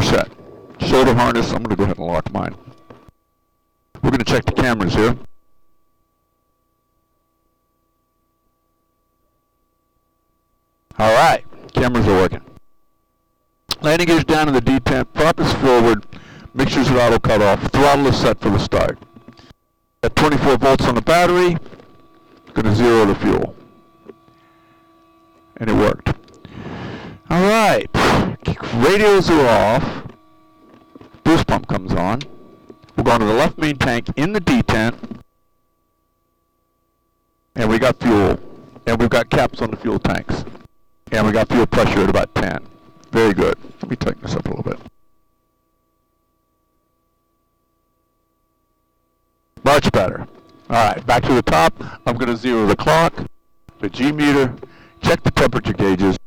set. Shoulder harness, I'm going to go ahead and lock mine. We're going to check the cameras here. All right, cameras are working. Landing gear's down in the detent, prop is forward, mixture's at auto cutoff, throttle is set for the start. At 24 volts on the battery, going to zero the fuel. And it worked. All right, radios are off. Boost pump comes on. We're going to the left main tank in the detent. And we got fuel. And we've got caps on the fuel tanks. And we got fuel pressure at about 10. Very good. Let me tighten this up a little bit. Much better. All right, back to the top. I'm going to zero the clock, the G meter, check the temperature gauges,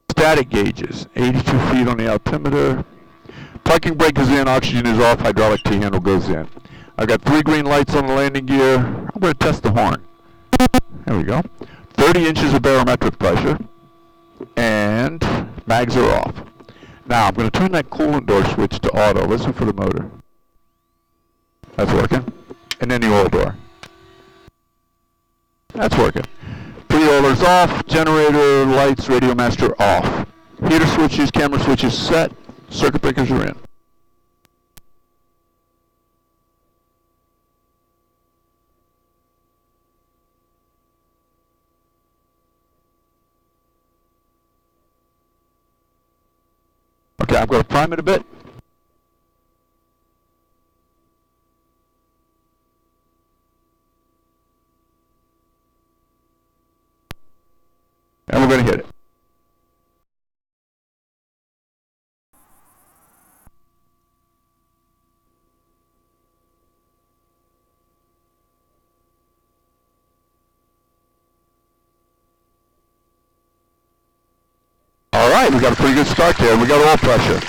static gauges, 82 feet on the altimeter. Parking brake is in, oxygen is off, hydraulic T-handle goes in. I've got 3 green lights on the landing gear. I'm going to test the horn. There we go. 30 inches of barometric pressure. And mags are off. Now I'm going to turn that coolant door switch to auto. Listen for the motor. That's working. And then the oil door. That's working. Pre-oiler's off. Generator, lights, radio master off. Heater switches, camera switches set. Circuit breakers are in. Okay, I'm going to prime it a bit. And we're going to hit it. All right, we got a pretty good start there. We got oil pressure.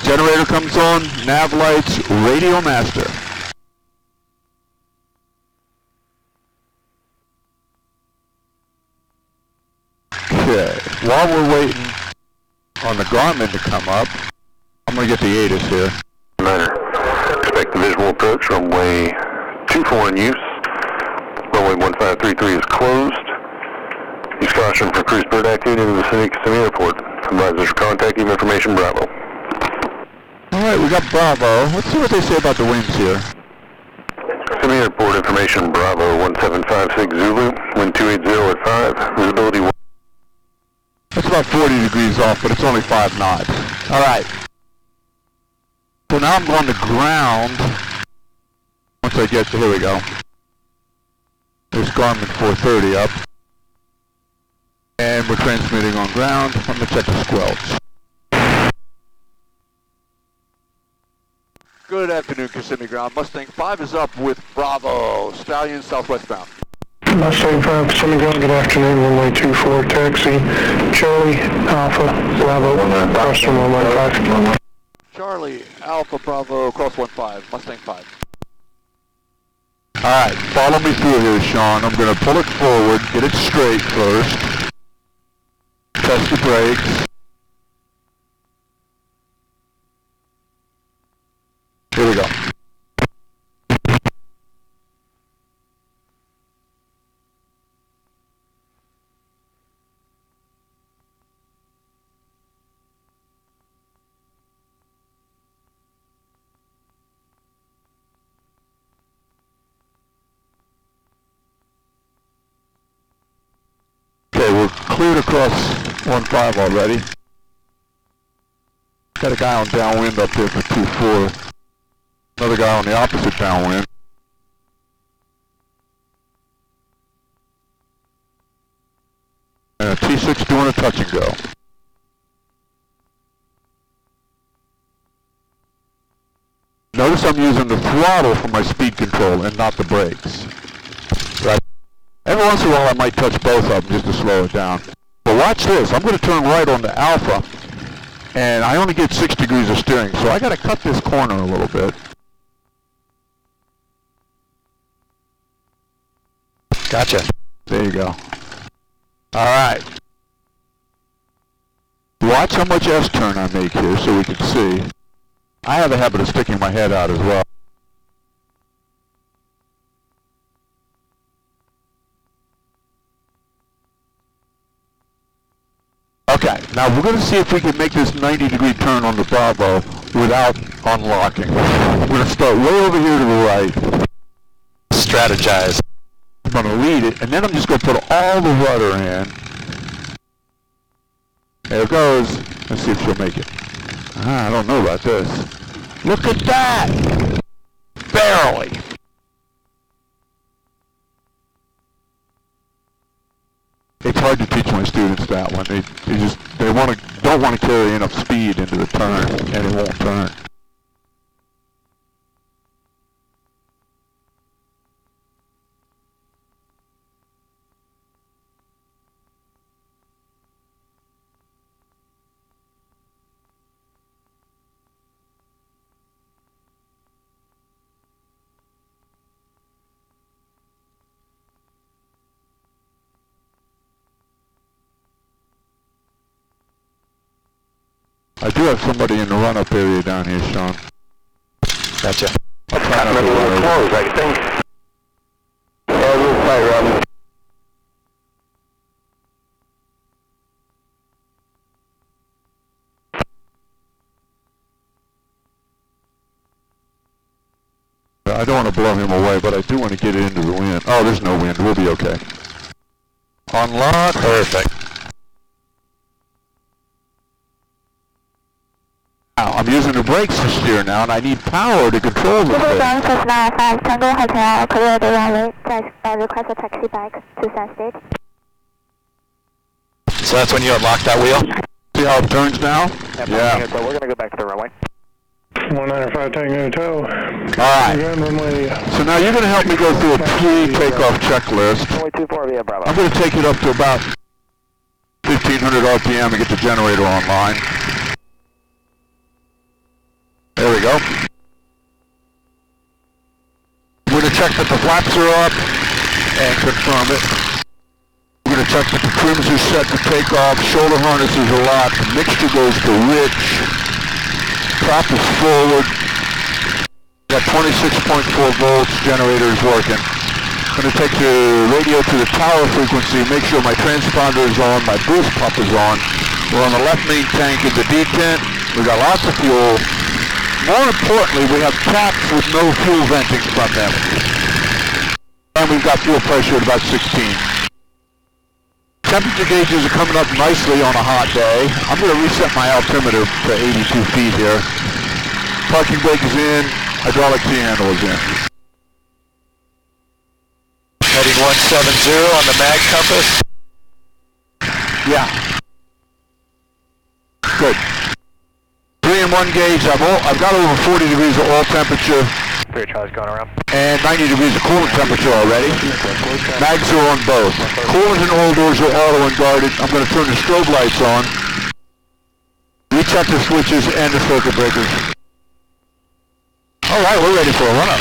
Generator comes on, nav lights, radio master. Okay, while we're waiting on the Garmin to come up, I'm going to get the ATIS here. Expect the visual approach, runway 24 in use. Runway 1533 is closed. Use caution for cruise bird activity in the vicinity of Kissimmee Airport. Advisors for contacting information Bravo. Alright, we got Bravo. Let's see what they say about the winds here. Kissimmee Airport information Bravo 1756 Zulu. Wind 280 at 5. Visibility 1. That's about 40 degrees off, but it's only 5 knots. Alright. So now I'm going to ground. Once I get to, here we go. There's Garmin 430 up. And we're transmitting on ground. I'm going to check the squelch. Good afternoon, Kissimmee Ground. Mustang 5 is up with Bravo. Stallion southwestbound. Mustang 5, Kissimmee Ground, good afternoon. Runway 24, taxi. Charlie, Alpha, Bravo, cross from 115. Charlie, Alpha, Bravo, cross 15, Mustang 5. Alright, follow me through here, Shawn. I'm going to pull it forward, get it straight first. Test the brakes. Here we go. Okay, we're cleared across 1.5 already. Got a guy on downwind up here for 2.4. Another guy on the opposite downwind. And a T6 doing a touch and go. Notice I'm using the throttle for my speed control and not the brakes. Right. Every once in a while I might touch both of them just to slow it down. But watch this. I'm going to turn right on the Alpha. And I only get 6 degrees of steering, so I got to cut this corner a little bit. Gotcha. There you go. All right. watch how much S-turn I make here so we can see. I have a habit of sticking my head out as well. Okay, now we're going to see if we can make this 90-degree turn on the Bravo without unlocking. We're going to start way over here to the right. Strategize. I'm going to lead it, and then I'm just going to put all the rudder in. There it goes. Let's see if she'll make it. I don't know about this. Look at that! Barely. It's hard to teach my students that one. They don't want to carry enough speed into the turn, and it won't turn. I do have somebody in the run-up area down here, Shawn. Gotcha. I'll try not to run over. Close, I think. Yeah, we'll play around. I don't want to blow him away, but I do want to get it into the wind. Oh, there's no wind. We'll be okay. Unlock. Perfect. Now, I'm using the brakes to steer now, and I need power to control the thing. Tango Hotel, clear the runway, request a taxi back to Sun State. So that's when you unlock that wheel? See how it turns now? Yeah. So we're going to go back to the runway. 195 Tango Hotel. Alright. Runway. So now you're going to help me go through a pre-takeoff checklist. Only 24 via Bravo. I'm going to take it up to about 1,500 RPM and get the generator online. There we go. We're going to check that the flaps are up and confirm it. We're going to check that the trims are set to take off, shoulder harnesses are locked, the mixture goes to rich, prop is forward, got 26.4 volts, generator is working. I'm going to take the radio to the tower frequency, make sure my transponder is on, my boost pump is on. We're on the left main tank in the detent. We've got lots of fuel. More importantly, we have caps with no fuel venting from them. And we've got fuel pressure at about 16. Temperature gauges are coming up nicely on a hot day. I'm going to reset my altimeter to 82 feet here. Parking brake is in, hydraulic key handle is in. Heading 170 on the mag compass. Yeah. Good. 3-in-1 gauge, I've got over 40 degrees of oil temperature. Spirit Charlie's going around. And 90 degrees of coolant temperature already. Mags are on both. Coolant and oil doors are auto and guarded. I'm going to turn the strobe lights on. Recheck the switches and the circuit breakers. Alright, we're ready for a run-up.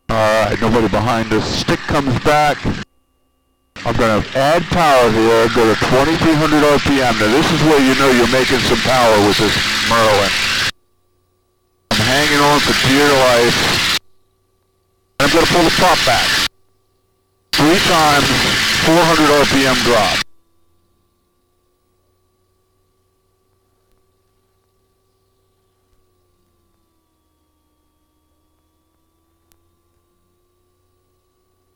Alright, nobody behind us. Stick comes back. I'm going to add power here, go to 2,300 RPM. Now this is where you know you're making some power with this Merlin. I'm hanging on for dear life. I'm going to pull the prop back. 3 times, 400 RPM drop.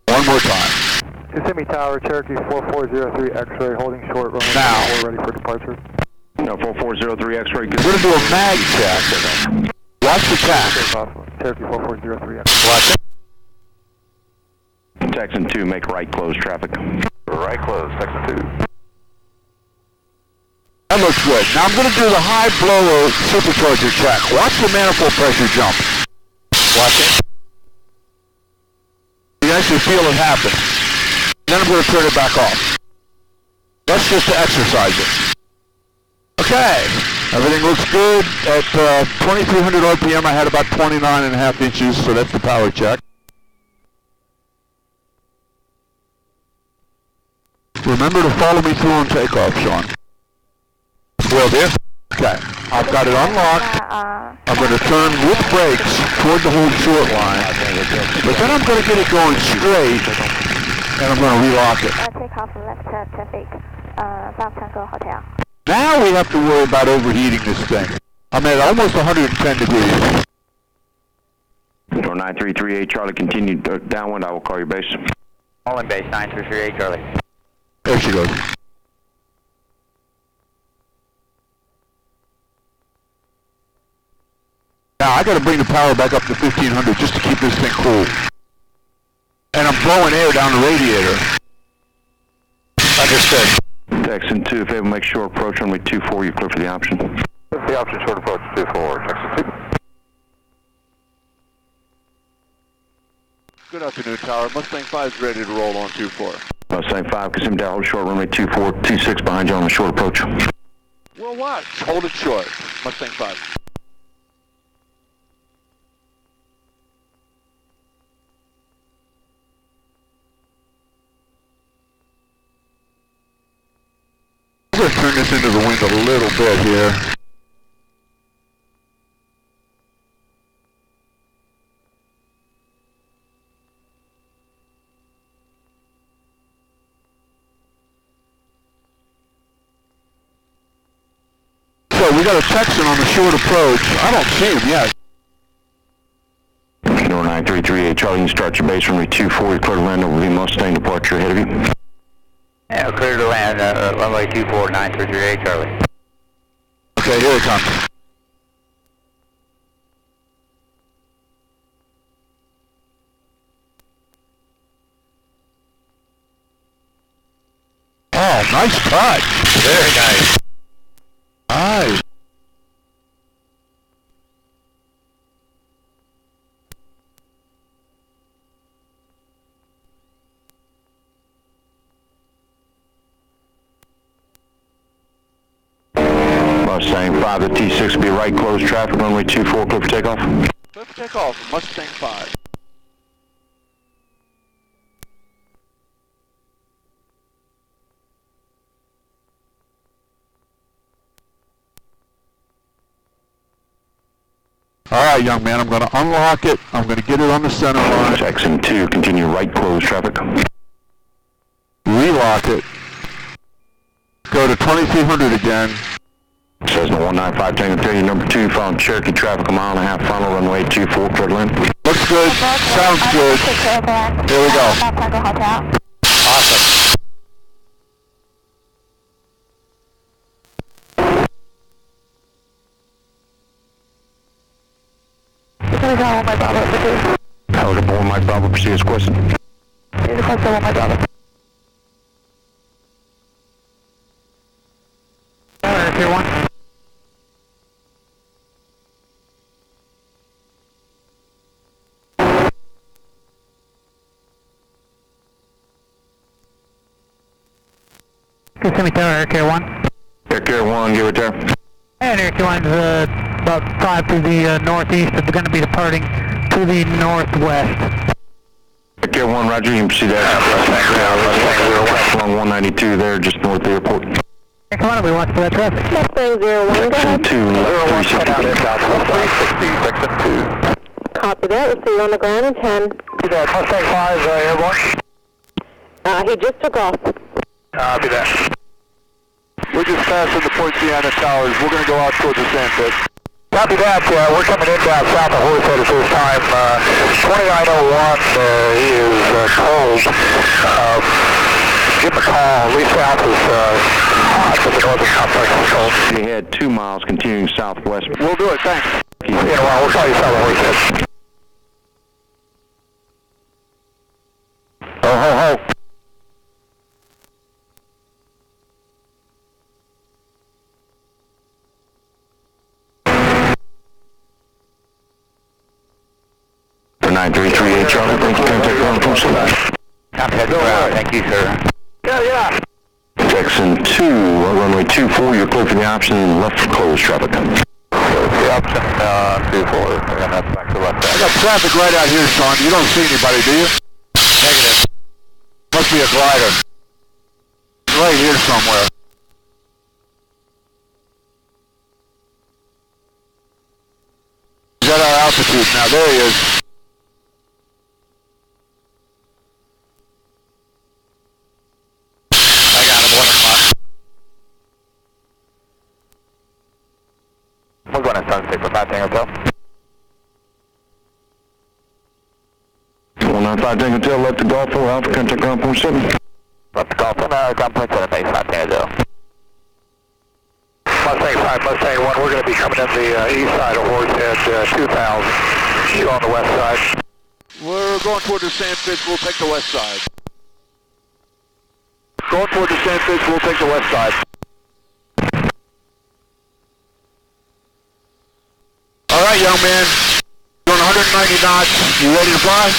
One more time. Kissimmee Tower, Cherokee 4403 X-ray, holding short, runway Now. 24, ready for departure. No, 4403 X-ray. We're going to do a mag check. Watch the tach. Cherokee 4403 X-ray. Watch it. Texan 2, make right close traffic. Right close, Texan 2. That looks good. Now I'm going to do the high blower supercharger check. Watch the manifold pressure jump. Watch it. You actually feel it happen. Then I'm going to turn it back off. That's just to exercise it. Okay. Everything looks good. At 2,300 RPM, I had about 29.5 inches, so that's the power check. Remember to follow me through on takeoff, Shawn. Will do. Okay. I've got it unlocked. I'm going to turn with brakes toward the hold short line. But then I'm going to get it going straight, and I'm going to relock it. Takeoff left traffic, Bob Tango Hotel. Now we have to worry about overheating this thing. I'm at almost 110 degrees. Door 9338 Charlie, continue downwind. I will call your base. All in base, 9338 Charlie. There she goes. Now I got to bring the power back up to 1500 just to keep this thing cool. And I'm blowing air down the radiator. Understood. Texan 2, if able, make sure approach runway 24, you're clear for the option. The option short approach 24, Texan 2. Good afternoon, Tower. Mustang 5 is ready to roll on 24. Mustang 5, Kasim down, hold short, runway 24, 26 behind you on the short approach. Well, watch. Hold it short. Mustang 5. I'm going to turn this into the wind a little bit here. So we got a Texan on the short approach. I don't see him yet. Door 9338 Charlie, you can start your base runway 24, you're clear to land over the Mustang departure ahead of you. Yeah, clear to land, runway 24, 9338 Charlie. Okay, here it comes. Oh, nice touch. Very nice. Nice. Mustang 5, the T6 will be right, close traffic, runway 24, clear for takeoff. Clear for takeoff, Mustang 5. All right, young man, I'm going to unlock it. I'm going to get it on the center line. Texan 2, continue right, close traffic. Relock it. Go to 2300 again. Cessna 195 Tango 30, number 2, following Cherokee traffic, a mile and a half, final runway 24, clear to land. Looks good. Sounds good. Here we go. Awesome. Howard aboard Mike Bravo, proceed as question. Tier 1. Kissimmee Tower, Air Care 1. Air Care 1, give it there. And Air Care 1's about 5 to the northeast. It's going to be departing to the northwest. Air Care 1, roger, you can proceed along 192 there, just north of the airport. Air Care 1, we watch for that traffic. Mustang 01, Section 2, 360. Copy that. We'll see you on the ground in 10. Mustang 5, airborne. He just took off. Copy that. We're just passing the Poinciana Towers. We're going to go out towards the sand pit. Copy that. We're coming inbound south of Horsehead at this time. 2901, he is cold. Give him a call. Lee South is hot, but the northern complex is cold. You had 2 miles continuing southwest. We'll do it. Thanks. We'll call you south of Horsehead. Ho, ho, ho. For 9338 Charlie, thank you. Contact 1 from Select. Copy that. Thank you, sir. Yeah. Jackson 2, runway 24, you're clear for the option, left closed traffic. The option 24, we're going to have to back to the left. I got traffic right out here, Shawn. You don't see anybody, do you? Negative. Must be a glider. Right here somewhere. He's at our altitude now. There he is. I got him, 1 o'clock. We're going to sunset for 5 Tango Hotel. 195 Tango Hotel, left to Golf 4, Alpha, contact ground point 7. Left to Golf 1, ground point 7, base 5 Tango Hotel. Mustang 5, Mustang 1, we're going to be coming in the east side of Horsehead 2000. You on the west side. We're going toward the sandpits. We'll take the west side. Going toward the sandpits. We'll take the west side. All right, young man. Doing 190 knots. You ready to fly?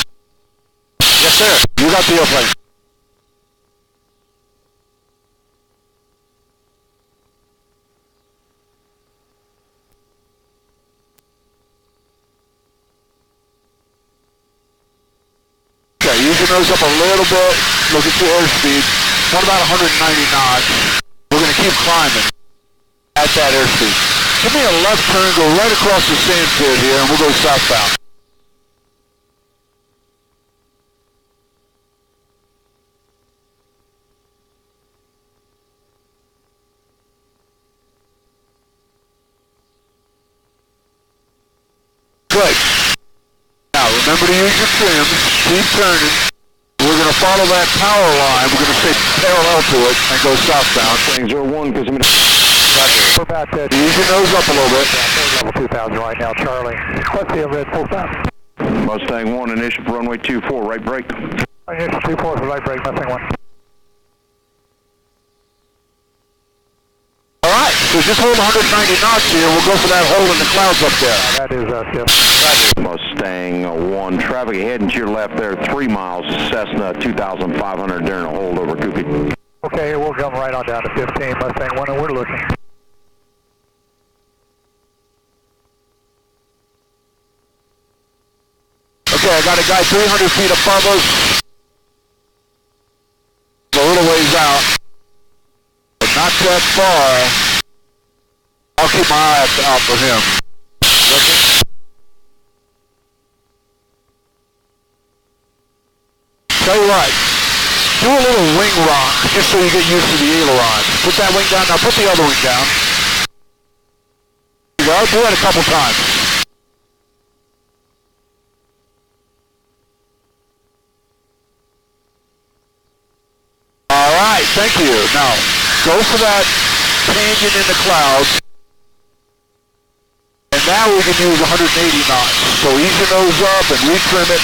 Yes, sir. You got the airplane. Okay, use your nose up a little bit. Look at your airspeed. What about 190 knots? We're going to keep climbing at that airspeed. Give me a left turn, go right across the sand pit here, and we'll go southbound. Good. Now, remember to use your trims. Keep turning. We're going to follow that power line. We're going to stay parallel to it and go southbound. Mustang 01, gives me We're about to Use your nose up a little bit. level 2000 right now, Charlie. What's the red full stop? Mustang 1, initial for runway 24, right brake. Initial 24 for right brake, Mustang 1. All right, so just hold 190 knots here. We'll go for that hole in the clouds up there. That is us, yes. Mustang 1, traffic ahead and to your left there, 3 miles, Cessna 2500 during a holdover, Koopy. Okay, we'll come right on down to 15, Mustang 1, and we're looking. Okay, I got a guy 300 feet above us. A little ways out, but not that far. I'll keep my eye out for him. Looking. Tell you what, do a little wing rock, just so you get used to the aileron. Put that wing down, now put the other wing down. There you go, do it a couple times. All right, thank you. Now, go for that tangent in the clouds. And now we can use 180 knots. So ease your nose up and retrim it.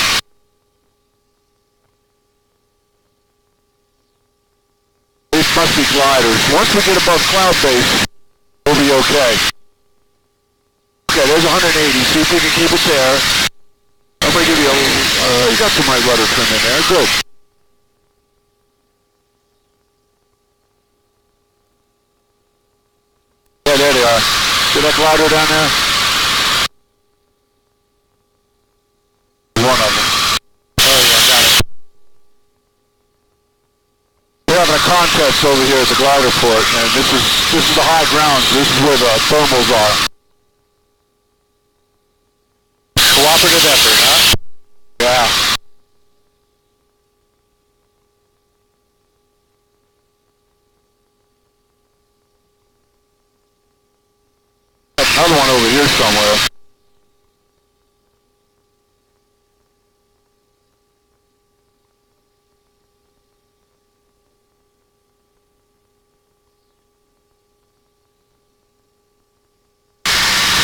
It must be gliders. Once we get above cloud base, we'll be okay. Okay, there's 180. See if we can keep it there. I'm going to give you a little, you got some right rudder trim in there. Good. Yeah, there they are. See that glider down there? One of them. Oh yeah, got it. We're having a contest over here at the glider port, and this is the high ground. So this is where the thermals are. Cooperative effort, huh? Yeah. Another one over here somewhere.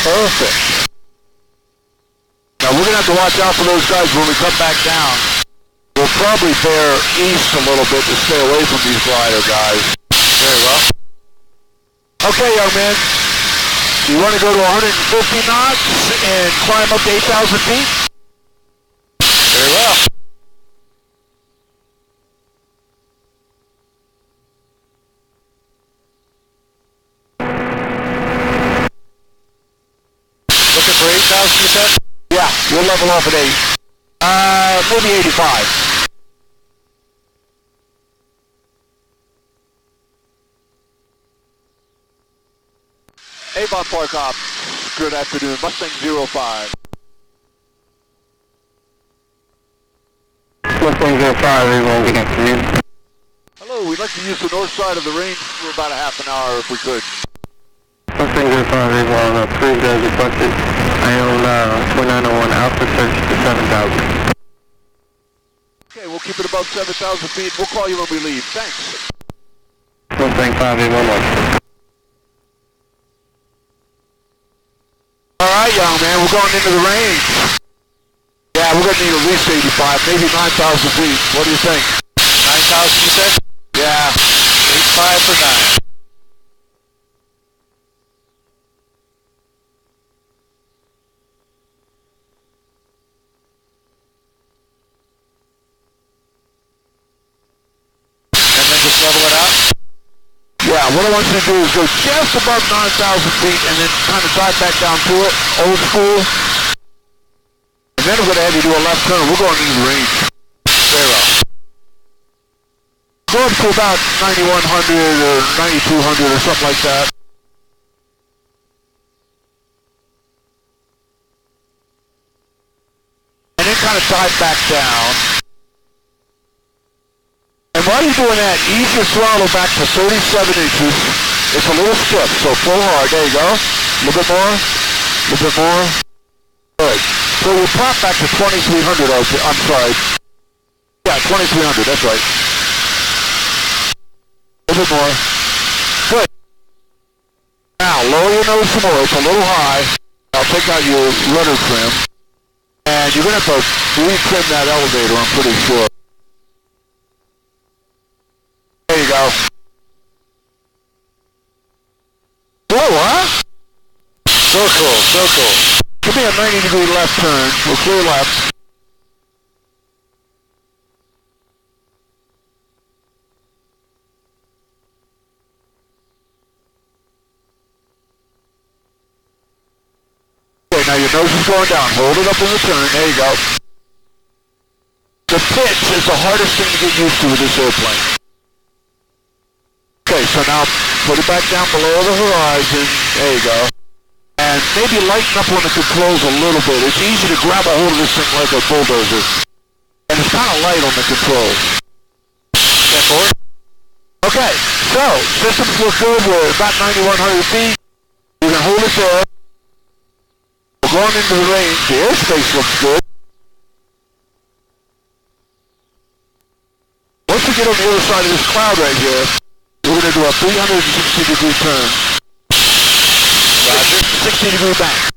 Perfect. Now we're going to have to watch out for those guys when we come back down. We'll probably bear east a little bit to stay away from these glider guys. Very well. Okay, young man. You want to go to 150 knots and climb up to 8,000 feet? Very well. you said? Yeah, we'll level off at 8. Maybe 85. Avon Park Ops, good afternoon. Mustang 05. Mustang 05, everyone, good afternoon. Hello, we'd like to use the north side of the range for about a half an hour if we could. Mustang 05, everyone, approved as requested. I own 2901 Alpha search to 7,000. Okay, we'll keep it above 7,000 feet. We'll call you when we leave. Thanks. Mustang 5, everyone, All right, young man, we're going into the range. Yeah, we're going to need at least 85, maybe 9,000 feet. What do you think? 9,000, you said? Yeah. 85 for 9. And then just level it out? Yeah, what I want you to do is go just above 9,000 feet and then kind of dive back down to it, old school. And then we're going to have you do a left turn. We're going into the range. Very well. Go up to about 9,100 or 9,200 or something like that. And then kind of dive back down. And while you're doing that, ease your throttle back to 37 inches. It's a little stiff, so pull hard. There you go. A little bit more. A little bit more. Good. So you pop back to 2,300. I'm sorry. Yeah, 2,300. That's right. A little bit more. Good. Now, lower your nose some more. It's a little high. I'll take out your rudder trim. And you're going to have to re-trim that elevator, I'm pretty sure. There you go. Whoa, huh? So cool, so cool. Give me a 90-degree left turn. We'll clear left. Okay, now your nose is going down. Hold it up in the turn. There you go. The pitch is the hardest thing to get used to with this airplane. Okay, so now put it back down below the horizon. There you go. And maybe lighten up on the controls a little bit. It's easy to grab a hold of this thing like a bulldozer. And it's kind of light on the controls. Step forward. Okay, so systems look good. We're about 9,100 feet. You can hold it there. We're going into the range. The airspace looks good. Once we get on the other side of this cloud right here, we're going to do a 360-degree turn. Roger. 60-degree bank.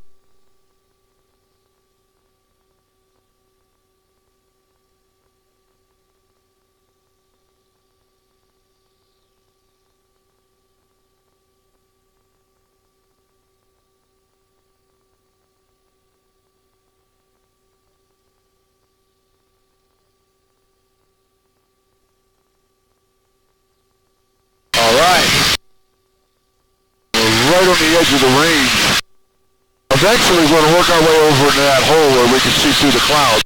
All right. We're right on the edge of the range. Eventually, we're going to work our way over into that hole where we can see through the cloud.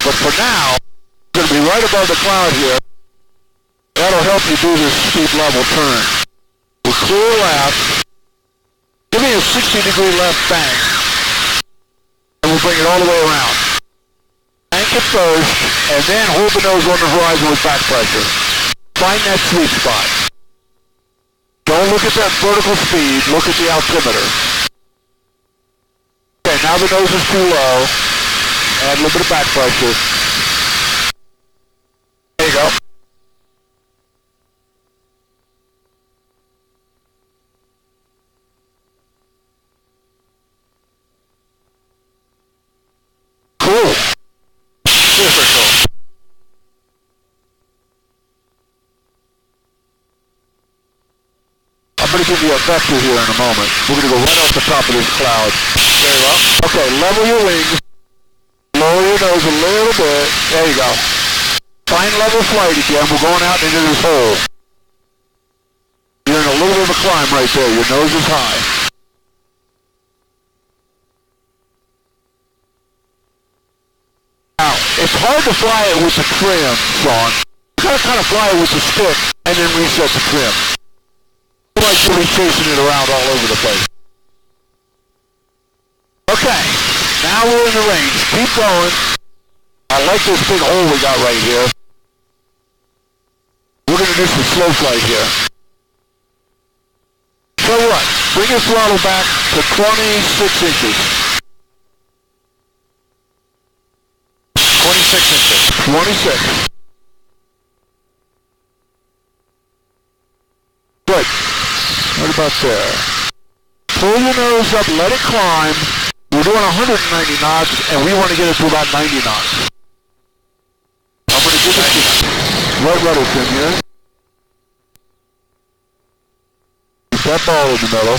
But for now, we're going to be right above the cloud here. That'll help you do this steep level turn. We'll clear left. Give me a 60-degree left bank. And we'll bring it all the way around. Bank it first, and then hold the nose on the horizon with back pressure. Find that sweet spot. Don't look at that vertical speed, look at the altimeter. Okay, now the nose is too low. Add a little bit of back pressure. There you go. Cool. Super cool. I'm going to give you a vector here in a moment. We're going to go right off the top of this cloud. Very well. Okay, level your wings. Lower your nose a little bit. There you go. Find level flight again. We're going out into this hole. You're in a little bit of a climb right there. Your nose is high. it's hard to fly it with the trim, Shawn. You gotta kind of fly it with the stick and then reset the trim. Otherwise you'll be chasing it around all over the place. Okay, now we're in the range. Keep going. I like this big hole we got right here. We're gonna do some slow flight here. So what? Bring your throttle back to 26 inches. 26 inches. 26. Good. What about there? Pull your nose up, let it climb. We're doing 190 knots, and we want to get it to about 90 knots. I'm going to give it to you. Right rudder trim here. Keep that ball in the middle.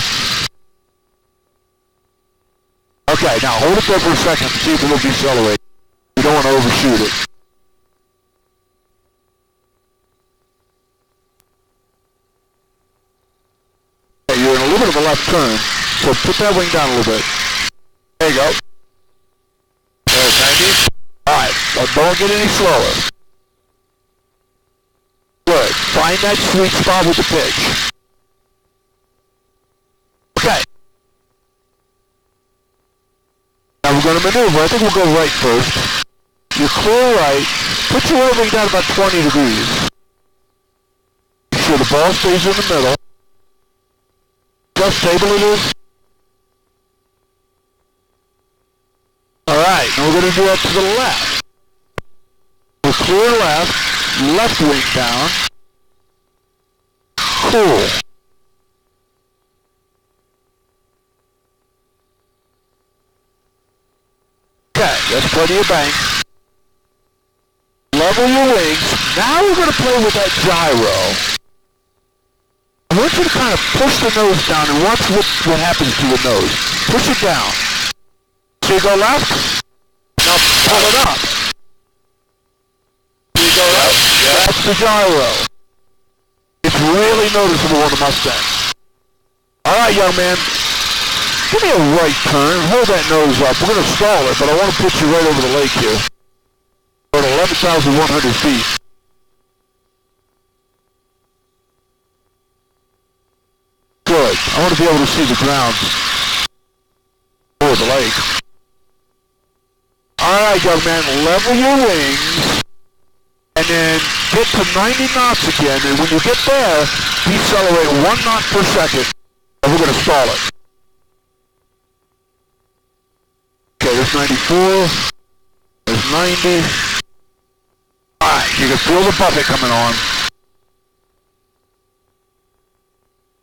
Okay, now hold it there for a second and see if it'll decelerate. You don't want to overshoot it. Okay, you're in a little bit of a left turn, so put that wing down a little bit. There you go. There's 90. Alright, don't get any slower. Good. Find that sweet spot with the pitch. Okay. Now we're going to maneuver. I think we'll go right first. You clear right. Put your wing down about 20 degrees. Make sure the ball stays in the middle. See how stable it is? Alright, now we're going to do that to the left. We'll clear left wing down. Cool. Okay, that's plenty of bank. Level your wings. Now we're going to play with that gyro. I want you to kind of push the nose down and watch what happens to the nose. Push it down. So you go left. Now pull it up. So you go left. Yeah. That's the gyro. It's really noticeable on the Mustang. All right, young man. Give me a right turn. Hold that nose up. We're going to stall it, but I want to put you right over the lake here. We're at 11,100 feet. Good. I want to be able to see the ground over the lake. Alright, young man, level your wings, and then get to 90 knots again, and when you get there, decelerate 1 knot per second, and we're going to stall it. Okay, there's 94, there's 90. Alright, you can feel the bucket coming on.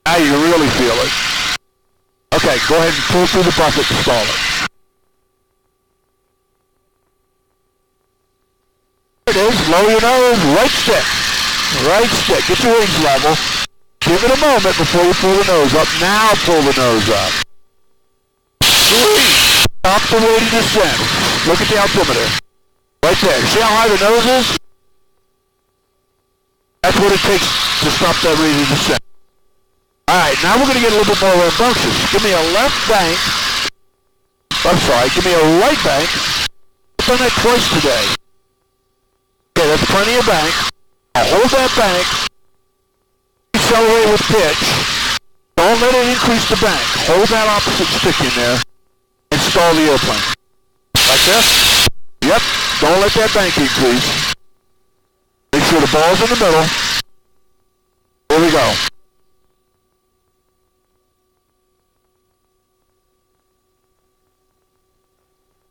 Now you can really feel it. Okay, go ahead and pull through the bucket to stall it. There it is, lower your nose, right stick. Right stick, get your wings level. Give it a moment before you pull the nose up. Now pull the nose up. Sweet. Stop the rate of descent. Look at the altimeter. Right there. See how high the nose is? That's what it takes to stop that rate of descent. Alright, now we're going to get a little bit more rambunctious. Give me a left bank. I'm sorry, give me a right bank. I've done that twice today. Okay, that's plenty of bank. Now hold that bank. Accelerate with pitch. Don't let it increase the bank. Hold that opposite stick in there. And stall the airplane. Like this? Yep. Don't let that bank increase. Make sure the ball's in the middle. Here we go.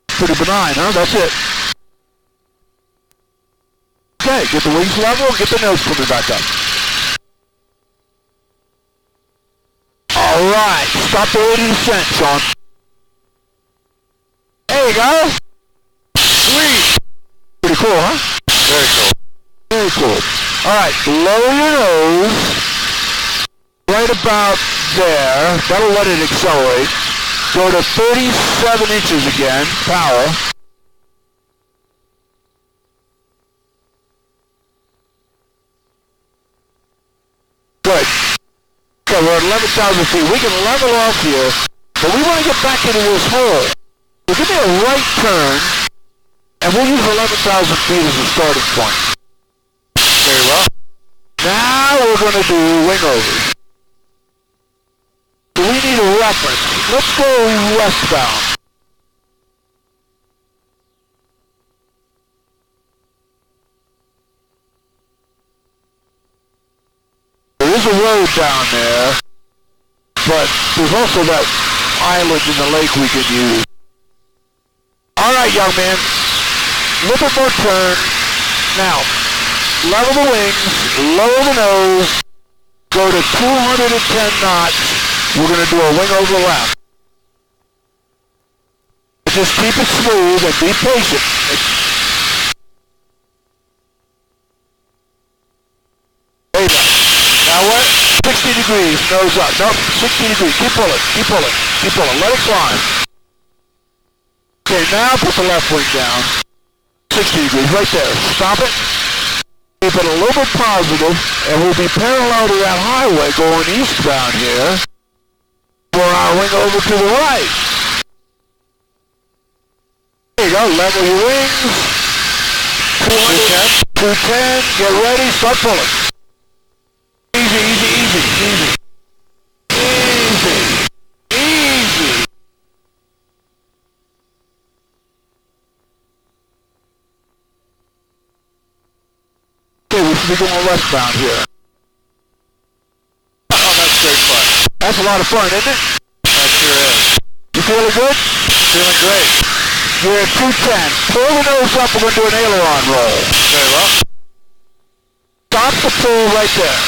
Pretty benign, huh? That's it. Okay, get the wings level, get the nose coming back up. Alright, stop the rate of descent, Shawn. There you go. Sweet. Pretty cool, huh? Very cool. Very cool. Alright, lower your nose. Right about there. That'll let it accelerate. Go to 37 inches again, power. Good. Okay, we're at 11,000 feet. We can level off here, but we want to get back into this hole. So give me a right turn, and we'll use 11,000 feet as a starting point. Very well. Now we're going to do wing overs. So we need a reference. Let's go westbound. There is a road down there, but there's also that island in the lake we can use. All right, young man. A little bit more turn. Now, level the wings, lower the nose, go to 210 knots. We're going to do a wing over left. Just keep it smooth and be patient. There you go. Now what? 60 degrees, nose up. Nope, 60 degrees. Keep pulling, keep pulling, keep pulling. Let it climb. Okay, now put the left wing down. 60 degrees, right there. Stop it. Keep it a little bit positive, and we'll be parallel to that highway going eastbound here for our wing over to the right. There you go, level your wings. 210, get ready, start pulling. Easy, easy, easy, easy. Easy, easy. Okay, we should be going westbound here. Oh, that's great fun. That's a lot of fun, isn't it? That sure is. You feeling good? Feeling great. You're at 210. Pull the nose up, we're going to do an aileron roll. Very well. Stop the pull right there.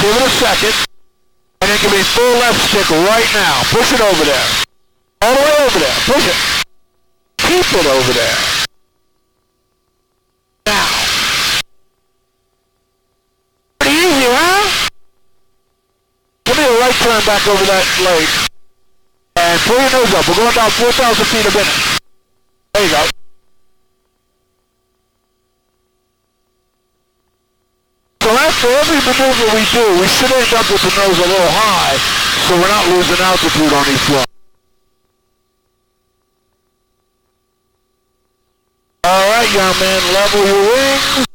Give it a second. And then give me full left stick right now. Push it over there. All the way over there. Push it. Keep it over there. Now. Pretty easy, huh? Give me a right turn back over that lake. And pull your nose up. We're going down 4,000 feet a minute. There you go. So after every maneuver we do, we should end up with the nose a little high, so we're not losing altitude on each one. Alright, young man, level your wings.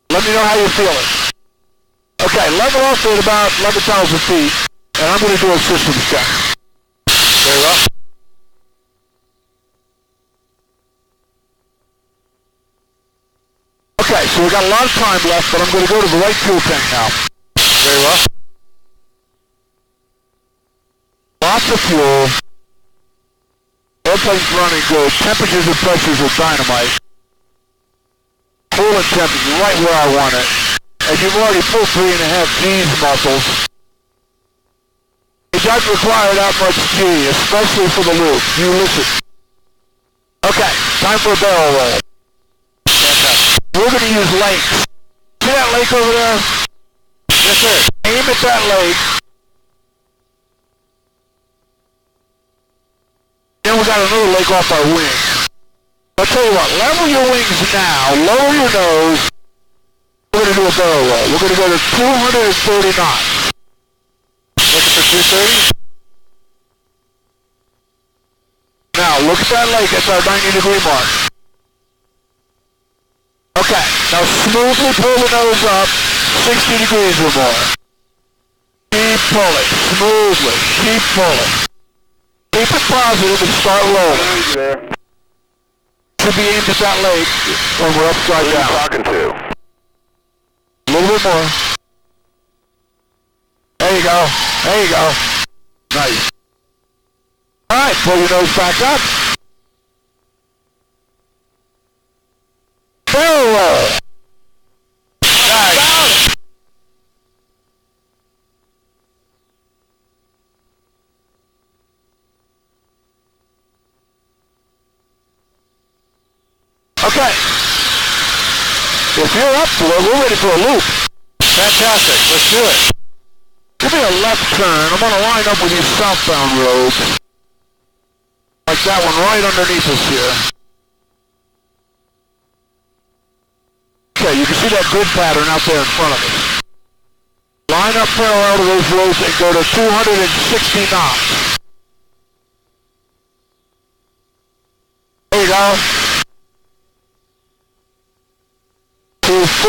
Let me know how you're feeling. Okay, level off at about 11,000 feet, and I'm going to do a systems check. Very well. Okay, so we got a lot of time left, but I'm going to go to the right fuel tank now. Very well. Lots of fuel. Airplane's running good. Temperatures and pressures are dynamite. Coolant temperature right where I want it. And you've already pulled 3.5 G's muscles. It doesn't require that much G, especially for the loop. You listen. Okay, time for a barrel roll. Fantastic. We're going to use lakes. See that lake over there? Yes, sir. Aim at that lake. Then we got another lake off our wing. I'll tell you what, level your wings now, lower your nose. We're going to do a barrel roll. We're going to go to 230 knots. Looking for 230? Now, look at that lake. That's our 90-degree mark. Okay, now smoothly pull the nose up 60 degrees or more. Keep pulling, smoothly, keep pulling. Keep it positive and start rolling. Should be aimed at that lake when we're upside down. Talking to. A little bit more. There you go, there you go. Nice. Alright, pull your nose back up. Barrel roll. Nice. Okay. If you're up for it, we're ready for a loop. Fantastic. Let's do it. Give me a left turn. I'm going to line up with these southbound roads. Like that one right underneath us here. Okay, you can see that grid pattern out there in front of us. Line up parallel to those roads and go to 260 knots. There you go.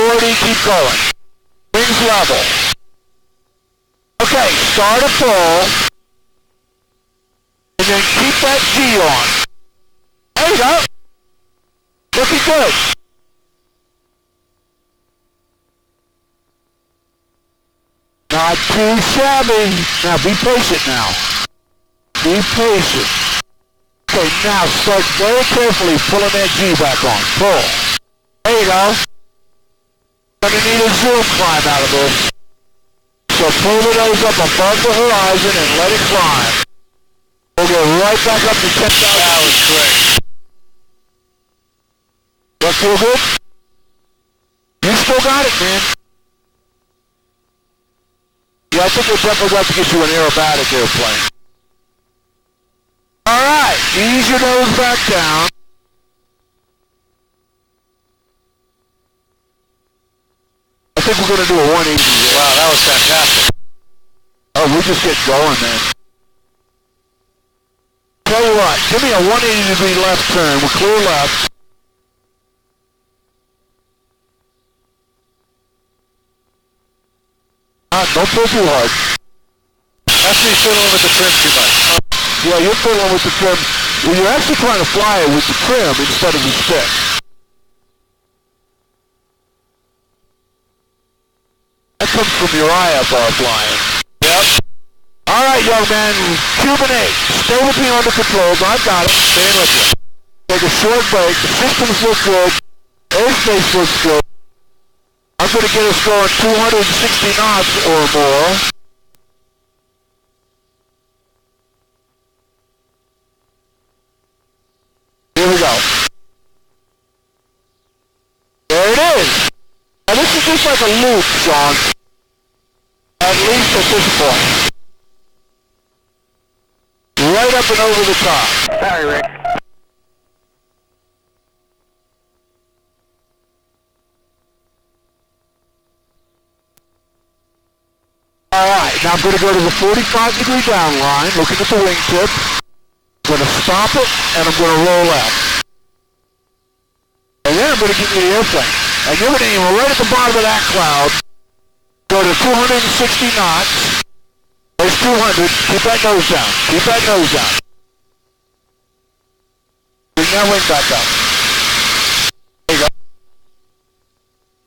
240, keep going. Wings level. Okay, start a pull. And then keep that G on. There you go. Looking good. Not too shabby. Now be patient now. Be patient. Okay, now start very carefully pulling that G back on. Pull. There you go. Gonna need a zoom climb out of this. So pull the nose up above the horizon and let it climb. We'll go right back up to 10,000. That was great. That feel good? You still got it, man. Yeah, I think we'll definitely have to get you an aerobatic airplane. Alright, ease your nose back down. I think we're going to do a 180 here. Wow, that was fantastic. Oh, we're just getting going, man. Tell you what, give me a 180 degree left turn. We're clear left. Don't pull too hard. That's me fiddling with the trim too much. Yeah, you're fiddling with the trim. Well, you're actually trying to fly it with the trim instead of the stick. That comes from your IFR flying. Yep. All right, young man. Cuban 8. Stay with me on the controls. I've got it. Staying with you. Take a short break. The systems look good. Airspace looks good. I'm going to get us going 260 knots or more. Here we go. There it is. Now this is just like a loop, Shawn. At least at this point. Right up and over the top. Sorry, Rick. Alright, now I'm going to go to the 45 degree down line, looking at the wingtip. I'm going to stop it, and I'm going to roll out. And then I'm going to get you the airplane. And you're going to aim right at the bottom of that cloud. Go to 260 knots. There's 200. Keep that nose down. Keep that nose down. Bring that wing back up. There you go.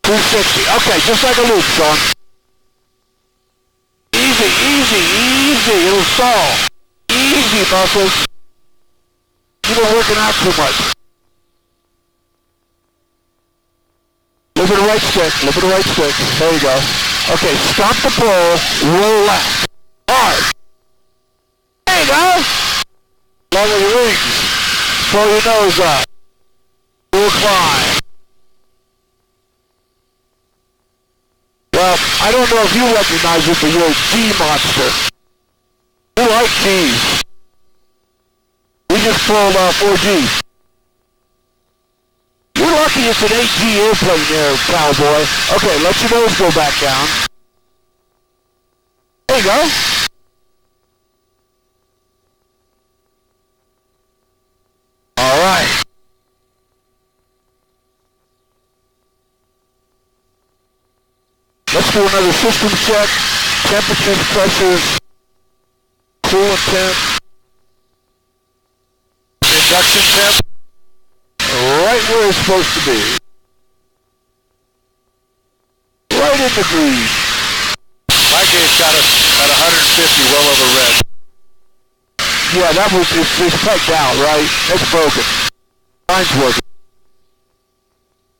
260. Okay, just like a loop, Shawn. Easy, easy, easy. It'll stall. Easy, muscles. You've been working out too much. Look at the right stick. Look at the right stick. There you go. Okay, stop the pull. Roll left. Hard. There you go. Lower your wings. Pull your nose up. Full climb. Well, I don't know if you recognize it, but you're a G monster. You like G's. We just pulled 4G. You're lucky it's an 8G airplane there, cowboy. Okay, let your nose go back down. There you go. All right. Let's do another system check. Temperatures, pressures, coolant temp. Induction temp. Right where it's supposed to be. Right in the green. My gauge got us at 150, well over red. Yeah, that was, it's pegged out, right? It's broken. Mine's working.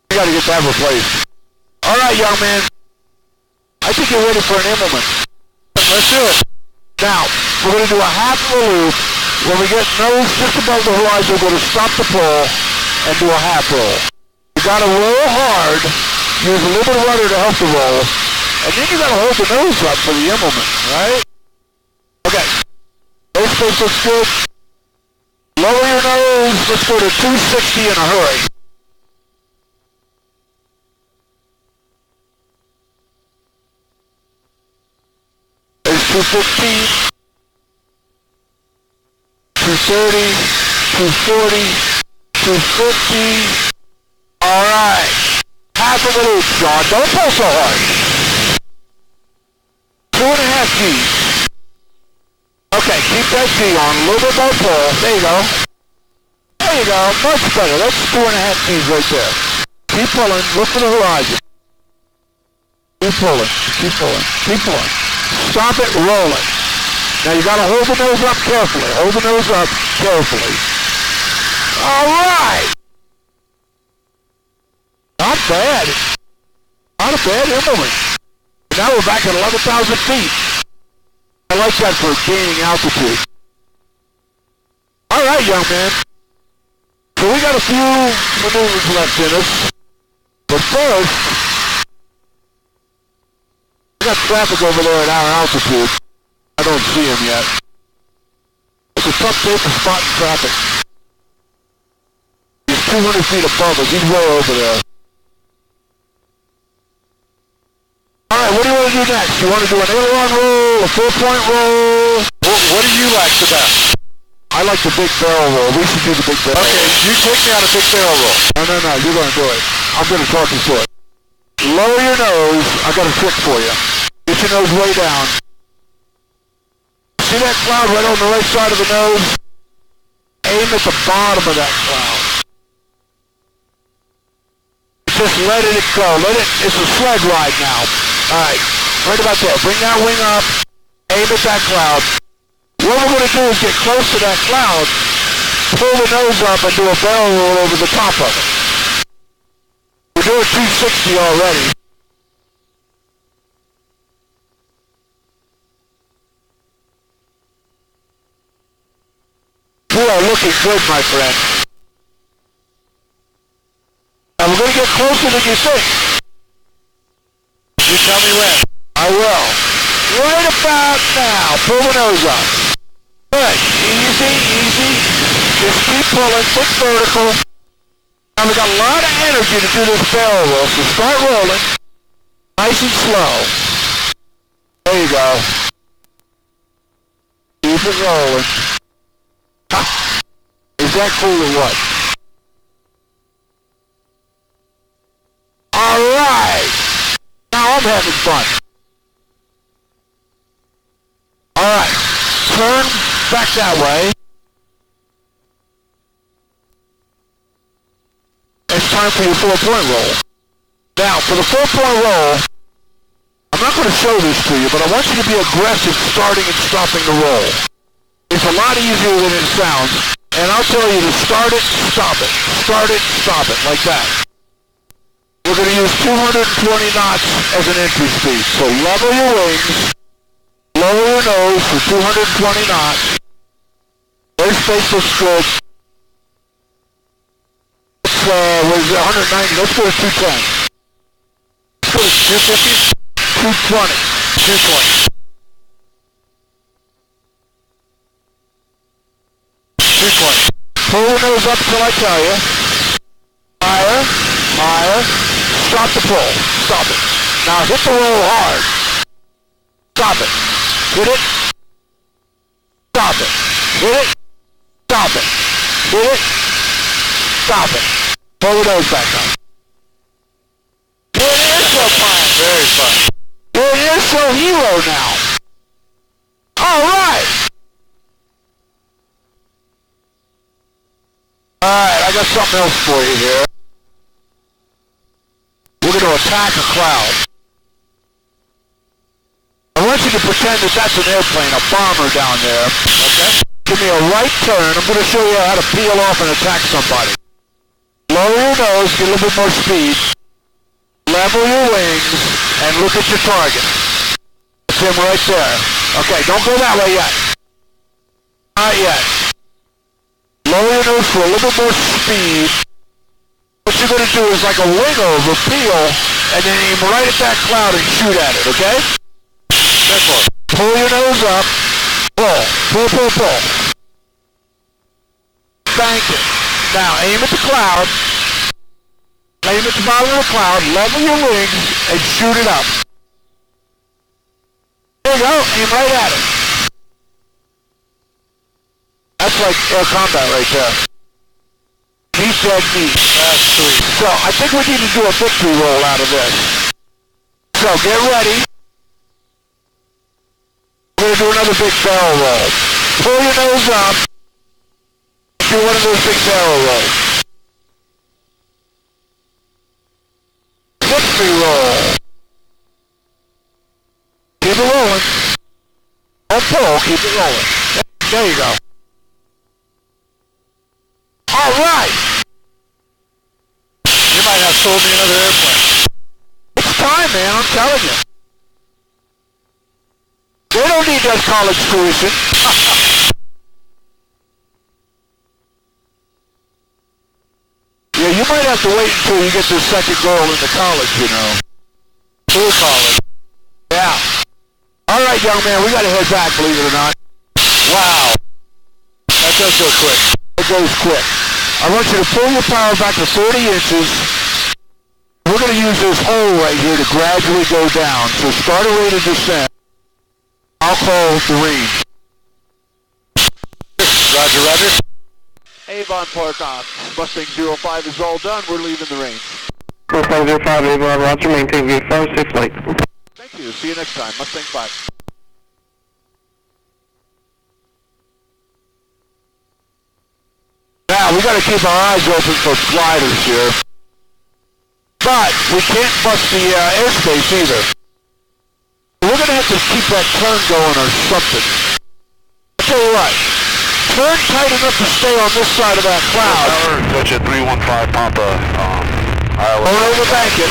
You gotta get that replaced. All right, young man. I think you're ready for an Immelman. Let's do it. Now, we're gonna do a half of a loop. When we get nose just above the horizon, we're gonna stop the pull and do a half roll. You gotta roll hard, use a little bit of rudder to help the roll, and then you gotta hold the nose up for the Immelman, right? Okay. Airspace looks good. Lower your nose. Let's go to 260 in a hurry. There's 215, 230, 240, 250. All right. half of the loop, Shawn. Don't pull so hard. 2.5 G's. Okay, keep that G on. A little bit more pull. There you go. There you go. Much better. That's 2.5 G's right there. Keep pulling. Look for the horizon. Keep pulling. Keep pulling. Keep pulling. Stop it. Roll it. Now you gotta hold the nose up carefully. Hold the nose up carefully. All right. Not bad. Not a bad implement. Now we're back at 11,000 feet. I like that for gaining altitude. All right, young man. So we got a few maneuvers left in us. But first, we got traffic over there at our altitude. I don't see him yet. It's a tough day for spotting traffic. He's 200 feet above us. He's way over there. All right, what do you want to do next? You want to do an aileron roll, a 4-point roll? What do you like the best? I like the big barrel roll. We should do the big barrel roll. Okay, you take me on a big barrel roll. No, you're going to do it. I'm going to talk you through it. Lower your nose. I got a trick for you. Get your nose way down. See that cloud right on the right side of the nose? Aim at the bottom of that cloud. Just let it go. It's a sled ride now. Alright, right about there. Bring that wing up. Aim at that cloud. What we're going to do is get close to that cloud, pull the nose up and do a barrel roll over the top of it. We're doing 260 already. You are looking good, my friend. And we're going to get closer than you think. You tell me when. I will. Right about now. Pull the nose up. Good. Easy, easy. Just keep pulling. Think vertical. Now we got a lot of energy to do this barrel roll, so start rolling. Nice and slow. There you go. Keep it rolling. Is that cool or what? All right. Now I'm having fun. All right. Turn back that way. It's time for your 4-point roll. Now, for the 4-point roll, I'm not going to show this to you, but I want you to be aggressive starting and stopping the roll. It's a lot easier than it sounds, and I'll tell you to start it, stop it, like that. We're going to use 220 knots as an entry speed, so level your wings, lower your nose for 220 knots, very spaceful stroke. What is it, 190, let's go to 210. Let's go to 250, 220, 220. 220. Pull the nose up till I tell you. Higher, higher. Stop the pull. Stop it. Now hit the roll hard. Stop it. Hit it. Stop it. Hit it. Stop it. Hit it. Stop it. Pull the nose back up. It is so fun. Very fun. It is so hero now. All right. Alright, I got something else for you here. We're going to attack a cloud. I want you to pretend that that's an airplane, a bomber down there. Okay? Give me a right turn. I'm going to show you how to peel off and attack somebody. Lower your nose, get a little bit more speed. Level your wings, and look at your target. That's him right there. Okay, don't go that way yet. Not yet. Lower your nose for a little bit more speed. What you're going to do is like a wing over, peel, and then aim right at that cloud and shoot at it, okay? That's all. Pull your nose up. Pull. Pull, pull, pull. Bank it. Now, aim at the cloud. Aim at the bottom of the cloud. Level your wings and shoot it up. There you go. Aim right at it. That's like air combat right there. Keep dead meat. That's sweet. So I think we need to do a victory roll out of this. So get ready. We're going to do another big barrel roll. Pull your nose up. Do one of those big barrel rolls. Victory roll. Keep it rolling. Don't pull, keep it rolling. There you go. All right. You might have sold me another airplane. It's time, man, I'm telling you. They don't need that college tuition. Yeah, you might have to wait until you get this second girl into college, you know. Full college. Yeah. All right, young man, we got to head back, believe it or not. Wow. That does go quick. It goes quick. I want you to pull your power back to 30 inches. We're going to use this hole right here to gradually go down. So start a rate of descent. I'll call the range. Roger, roger. Avon Park on. Mustang 05 is all done. We're leaving the range. 0505 Avon, roger, maintain view 56 late. Thank you. See you next time. Mustang 5. Now, we got to keep our eyes open for gliders here. But we can't bust the airspace either. We're going to have to keep that turn going or something. I'll tell you what. Turn tight enough to stay on this side of that cloud. Jet 315 Papa, Iowa. Don't overbank it.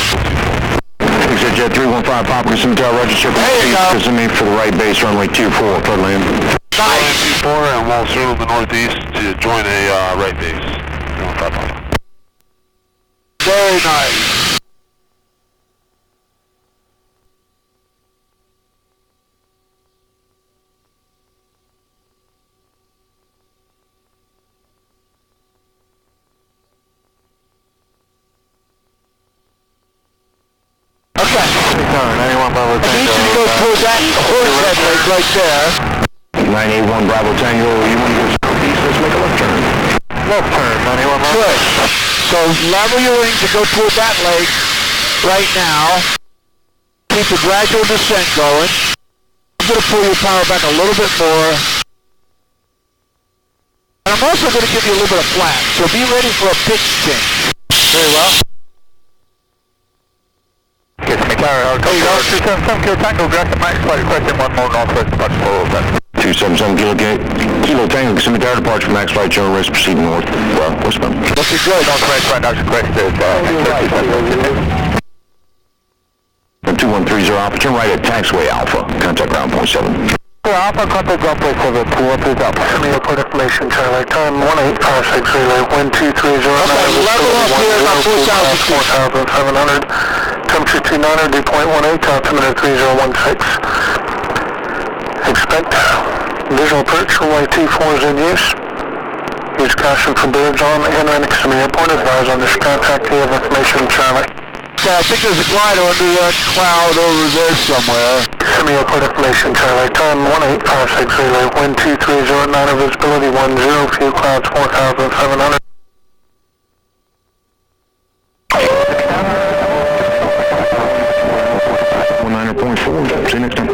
Jet 315 Papa, Cemetery register. There you go. This is me for the right base, runway 24, for land. Nice. 4 and we'll circle the northeast to join a right base. 315 Papa. Very nice. Okay. Anyone Bravo I need you to go towards that horse head right there. 981 Bravo Tango, you want to go southeast, let's make a left turn. Left turn, 91 Bravo. Good. So level your wings to go toward that lake right now. Keep the gradual descent going. I'm going to pull your power back a little bit more. And I'm also going to give you a little bit of flat, so be ready for a pitch change. Very well. Get me carry out. There you go. 277 Kilo Tango, direct max flight requesting one more northwest departure for 277 Kilo Tango, Cemetery departure from max flight, general race, proceed north, westbound. Looking good. Northwest flight, that's requested. 2130 Alpha, turn right at taxiway Alpha, contact ground point 7. Alpha, contact ground point 7, 213 Alpha. Send me airport information, Charlie. Time 1856 relay, wind 2309. Okay, level up here about 4,700. Temperature 29, dew point 18, altimeter 3016. Expect visual approach, runway 24 is in use. Use caution for birds on and landing Kissimmee Airport. Advise on this contact, you have information, Charlie. So I think there's a glider under that cloud over there somewhere. Kissimmee Airport information, Charlie. Time 1856 relay, wind 2309, visibility 10, few clouds 4,700. 19.4, see you next time.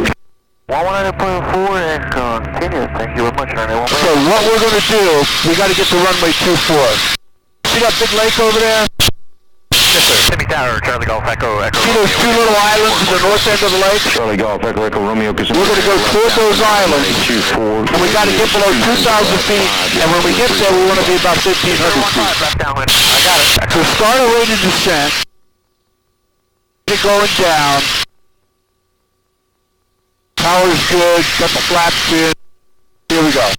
119.4 and continue. Thank you very much, 91. So what we're going to do, we got to get to runway 24. See that big lake over there? Yes, sir. Semi Tower, Charlie Golf, Echo. See those two little islands in the north end of the lake? Charlie Golf, Echo, Romeo, We're going to go toward those islands, and we got to get below 2,000 feet, and when we get there, we want to be about 1,500 feet. I got it. So start a rate of descent. Get it going down. Power's good, got the flaps in. Here we go.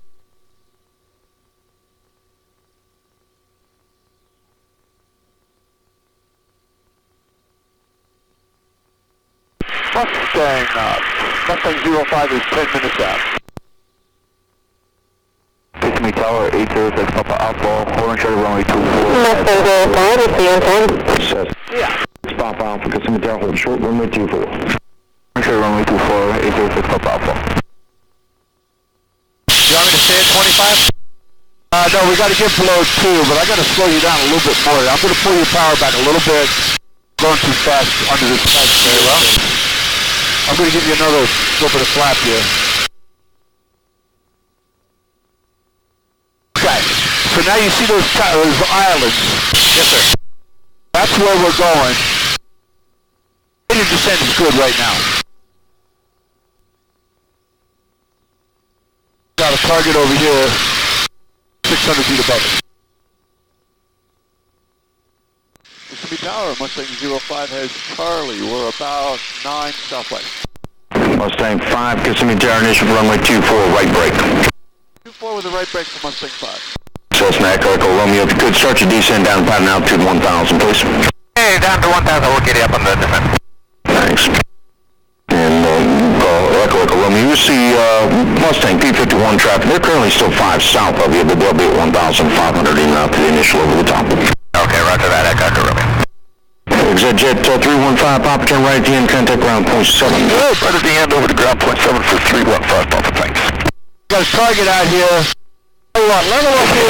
Mustang 05 is 10 minutes out. Kissimmee Tower, 806 Papa Alpha, Horn Charlie runway 24. Mustang 05 is the answer. Yeah. It's Papa Alpha, Kissimmee Tower, hold short, runway 24. Horn Charlie runway 24, 806 Papa Alpha. You want me to stay at 25? No, we got to get below 2, but I got to slow you down a little bit more. I'm going to pull your power back a little bit. Going too fast under this fence. Very well. I'm going to give you another little bit of flap here. Okay. So now you see those islands. Yes, sir. That's where we're going. Rate of descent is good right now. Got a target over here, 600 feet above it. This will be Tower, Mustang 05 has Charlie. We're about 9 southwest. Mustang 5, Kissimmee Tower, initial for runway 24, right brake. 24 with the right brake for Mustang 5. Cessna Echo Echo Romeo, if you could start your descent down to altitude 1,000, please. Hey, down to 1,000. We'll get you up on the descent. Thanks. And Echo Echo Romeo, you see Mustang P51 traffic. They're currently still 5 south of you, but they'll be at 1,500 even out to the initial over the top. Okay, roger that. Echo Echo Romeo. Exit Jet 315, Papa turn right at the end, contact ground point 7. Good, right at the end over to ground point 7 for 315 Papa, thanks. Got a target out here. Hey, what, level up here.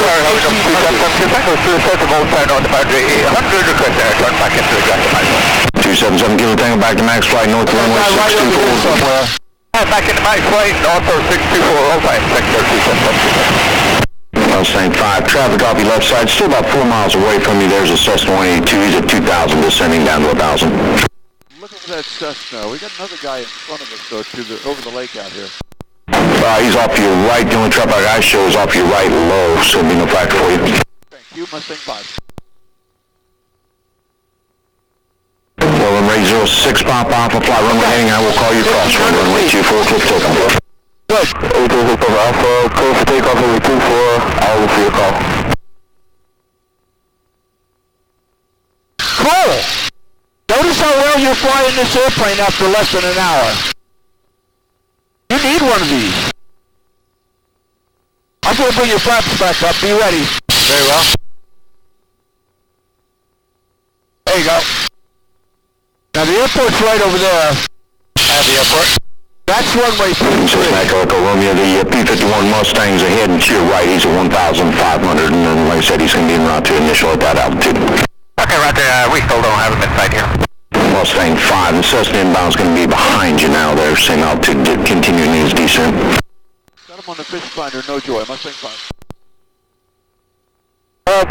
277 Kilo Tango back to max flight, north runway 624 somewhere. Back into max flight, north 624, all fine, sector 277. Mustang 5, traffic off your left side, still about 4 miles away from you. There's a Cessna 182, he's at 2,000, descending down to 1,000. Looking for that Cessna. We got another guy in front of us, though, over the lake out here. He's off to your right. The only traffic I show is off your right low, so it'll be no factor for you. Thank you, Mustang 5. Well, runway 06, pop off, fly runway heading, I will call you cross runway 24, clip takeoff. Good. 826 Alpha, close for takeoff, runway 24, I will see your call. Cool. Notice how well you're flying this airplane after less than an hour. You need one of these. I'm going to bring your flaps back up. Be ready. Very well. There you go. Now the airport's right over there. I have the airport. That's runway 23. Cessna Echo Romeo, the P51 Mustang's ahead and to your right. He's at 1,500, and then, like I said, he's going to be en route to initial at that altitude. Okay, roger. We still don't have him in sight here. Mustang 5, the Cessna inbound is going to be behind you now there, same altitude, continuing his descent. Got him on the fish finder, no joy, Mustang 5.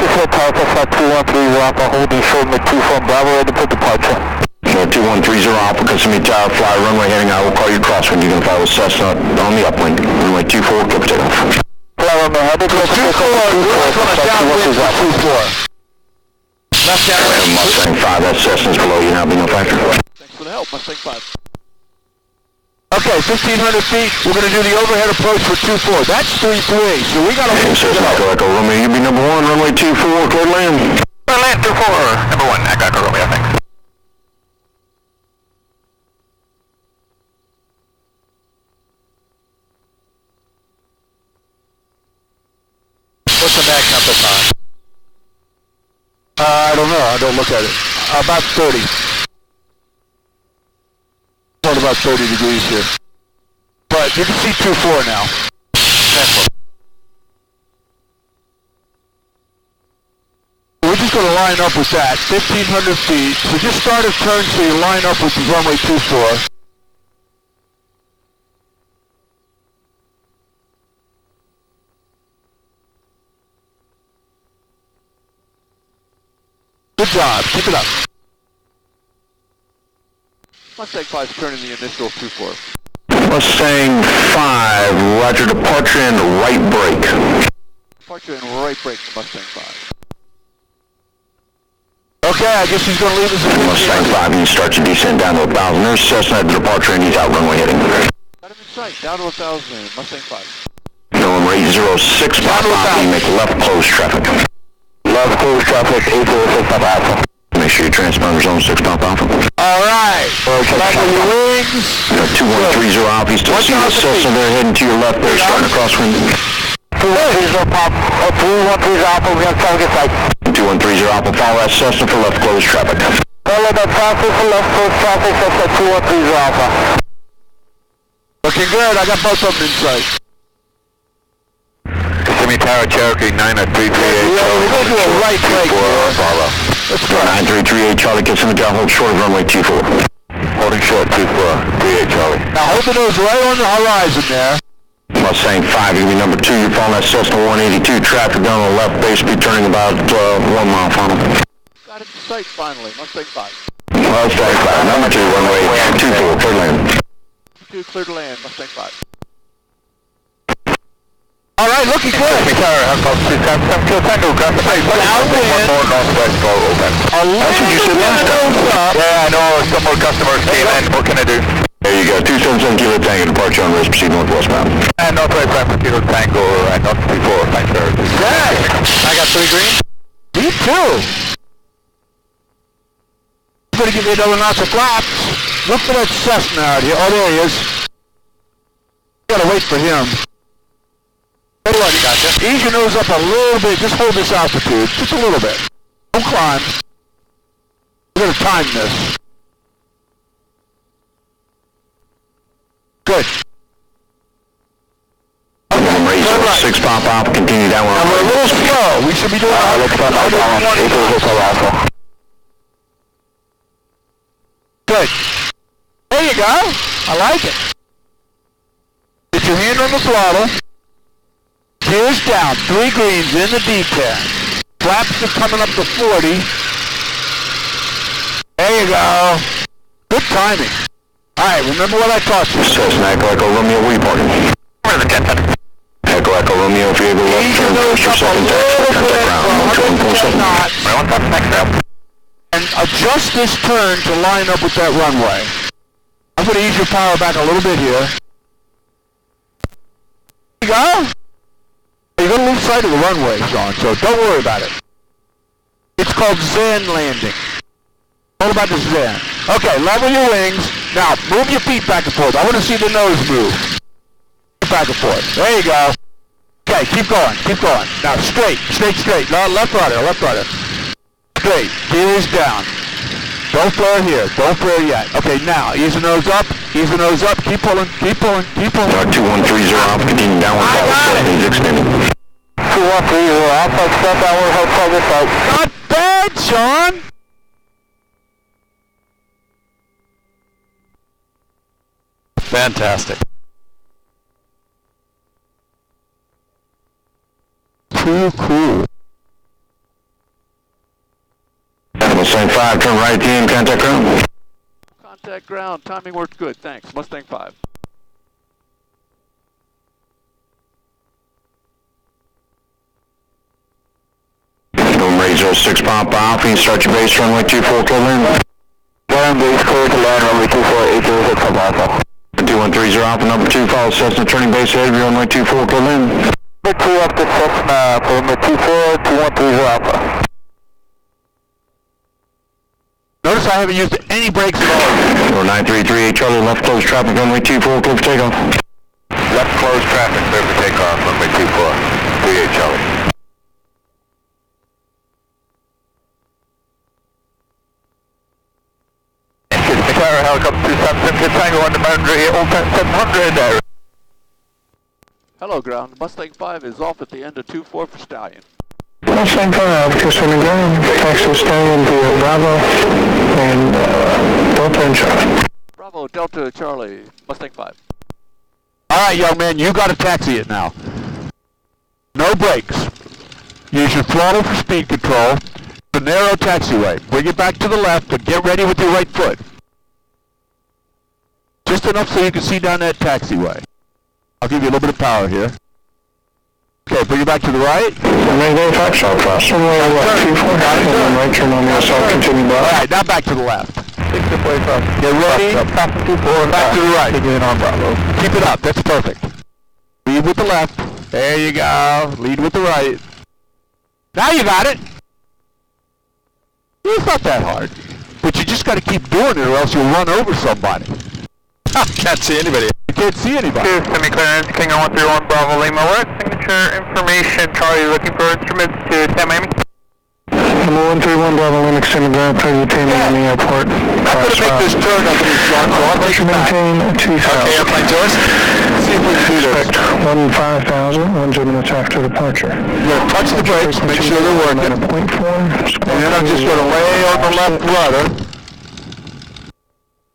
This is Alpha, flight 213, Alpha, holding short mid 24, Bravo, ready for departure. 2130 Alpha, Kissimmee Tower, fly runway heading, I will call you crosswind, you're going to follow Cessna on the upwind, runway 24, clip takeoff. Fly runway heading, clip takeoff, 24. Left downwind. Mustang 5, that Cessna's below you now, be no factor. Thanks for the help, Mustang 5. Okay, 1,500 feet. We're going to do the overhead approach for 24. That's 3-3, so we got to move Cessna Echo Echo Romeo, you'll be number 1, runway 24, clear to land. Clear land 24, number 1, Echo Echo Romeo, thanks. What's the mag compass on? I don't know. I don't look at it. About 30. What about 30 degrees here? But you can see 2-4 now. We're just going to line up with that. 1,500 feet. So just start a turn so you line up with the runway 24. Good job. Keep it up. Mustang 5's turning the initial 2-4. Mustang 5, roger, departure and right brake. Departure and right brake for Mustang 5. Okay, I guess he's going to leave us a Mustang 5, you start your descent down to 1,000. There's Cessna at the departure and he's out runway heading. Got him in sight, down to 1,000, Mustang 5. Runway 06, pop off, you make left close traffic. Left close traffic, 806 Papa Alpha. Make sure your transponder's on 6 Papa Alpha. All right. Level your wings. 2130 Alpha, you still see the Cessna there heading to your left there, starting to crosswind. 213 Pop, 313 Alpha, we have target sight. 2130 Alpha, follow that Cessna for left close traffic. Follow that traffic for left close traffic, Cessna 213 Alpha. Looking good. I got both of them in sight. Jimmy Tower, Cherokee, 9 at 338. Yeah, we're going to do a right break here. Let's go. 9338 Charlie, gets in the down, hold short of runway 24. Holding short, 2438 Charlie. Now hold the nose right on the horizon there. Mustang 5, you're going to be number 2, you're following that Cessna 182, traffic down on the left, base speed turning about 1 mile final. Got it in sight finally, Mustang 5. Mustang 5, number 2, runway 24, clear land. 2 clear to land, Mustang 5. All right, looking good. Jimmy Tower, Alpha 277, Kilo Tango, cross the face. Downwind. One more northwest, go open. That's what you said last time. Yeah, I know, some more customers came in, what can I do? There you go, 277 Kilo Tango, departure on race, proceed northwestbound. And northwest, San Kilo Tango, and not 24, thanks sir. Good. I got 3 green. Me too. I'm going to give you another notch of flaps. Look for that Cessna out here. Oh, there he is. Got to wait for him. Hey, what? Gotcha. Ease your nose up a little bit. Just hold this altitude. Just a little bit. Don't climb. We're going to time this. Good. Okay, raise turn right. 6 pop off, continue downward. Now we're a little slow. We should be doing let's start off on Good. There you go. I like it. Get your hand on the throttle. Gears down. 3 greens in the D10. Flaps are coming up to 40. There you go. Good timing. All right, remember what I taught you. Cessna Echo Romeo, where you parking? Where's the 10? Echo Romeo, if you're able to left turn, push your second taxi, contact ground, 120.7. Right on top, next up. And adjust this turn to line up with that runway. I'm going to ease your power back a little bit here. There you go. You're going to lose sight of the runway, Shawn, so don't worry about it. It's called Zen landing. All about the Zen. Okay, level your wings. Now, move your feet back and forth. I want to see the nose move. Back and forth. There you go. Okay, keep going, keep going. Now, straight, straight, straight. No, left rudder, left rudder. Straight, gears down. Don't flare here, don't flare yet. Okay, now, ease the nose up, keep pulling, keep pulling, keep pulling. 2130 off, continue downward, Cessna is extending. 2130 off, I'll step downward, hold target sight. Not bad, Shawn. Fantastic. Too cool. Mustang 5, turn right team, contact ground. Contact ground, timing worked good, thanks. Mustang 5. Raise 06 pop off, you start your base runway 24, clear land. One base clear to land, runway 24, 806 Alpha. 2130 off, number 2, follow Cessna, turning base head, runway 24, clear land. Number 2 up to Cessna, for number 24, 2130 Alpha. Notice I haven't used any brakes at all. 9338 Charlie, left close traffic, runway 24, clear for takeoff. Left close traffic, clear for takeoff, runway 24, 38 Charlie. Tower, helicopter 277, good Tango on the boundary, all 700 there. Hello, ground. Mustang 5 is off at the end of 2-4 for Stallion. Mustang 5, kiss on the ground, taxi Stallion via Bravo, and Delta and Charlie. Bravo, Delta, Charlie, Mustang 5. All right, young man, you got to taxi it now. No brakes. Use your throttle for speed control. The narrow taxiway. Bring it back to the left, but get ready with your right foot. Just enough so you can see down that taxiway. I'll give you a little bit of power here. Okay, bring it back to the right. Mayday 5 South, fast runway 24, and then right turn on the outside, continue by. All right, now back to the left. Get ready. Back to the right. Keep it up. That's perfect. Lead with the left. There you go. Lead with the right. Now you got it. It's not that hard. But you just got to keep doing it or else you'll run over somebody. Can't see anybody. You can't see anybody. Semi-clearance, King 131 Bravo Lima. What signature information? Charlie looking for instruments to 10 Miami. Number 131 Bravo Lima, extended ground, clear to 10 Miami Airport. I'm going to make this turn up in this John, so I'll take you back. Maintain 2000. Okay, airplane to us. see if we can do this. Expect 15,000, one's imminent after departure. I'm going to touch the brakes, make sure they're working. And then I'm just going to lay on the left rudder.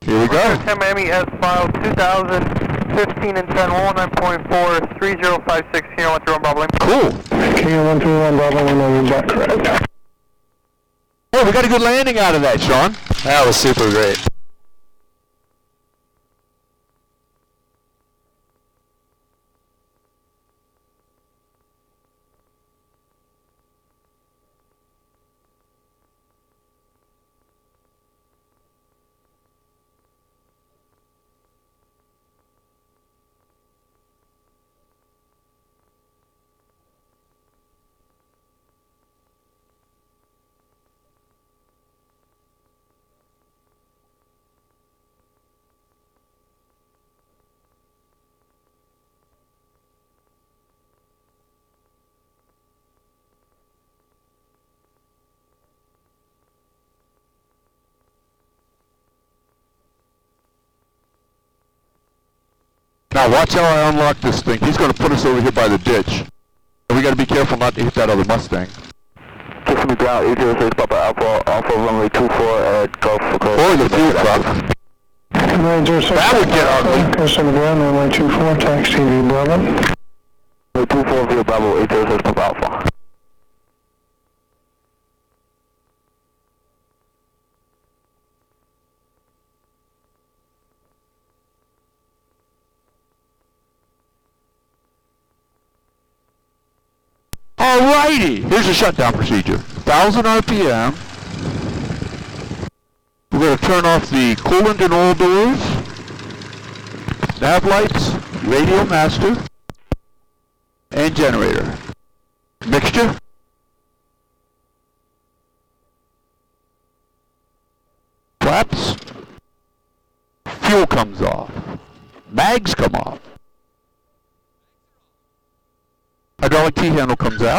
Here we go. 10 Miami has filed 2015 and 10, 119.4, 3056, here, 131 Bravo. Cool. Kilo 131 Bravo, we know you're back correct. Oh, we got a good landing out of that, Shawn. That was super great. Now watch how I unlock this thing. He's going to put us over here by the ditch. And we got to be careful not to hit that other Mustang. Kiss me ground, 806 Papa Alpha runway 24 at Gulf for Coast. Or the fuel truck. That would get ugly. Kiss me ground, runway 24, taxi TV Bravo. Runway 24 via Bravo, 806 Papa Alpha. Alrighty, here's the shutdown procedure. 1,000 RPM. We're going to turn off the coolant and oil doors, nav lights, radio master, and generator. Mixture. Flaps. Fuel comes off. Mags come off. Hydraulic T-handle comes out.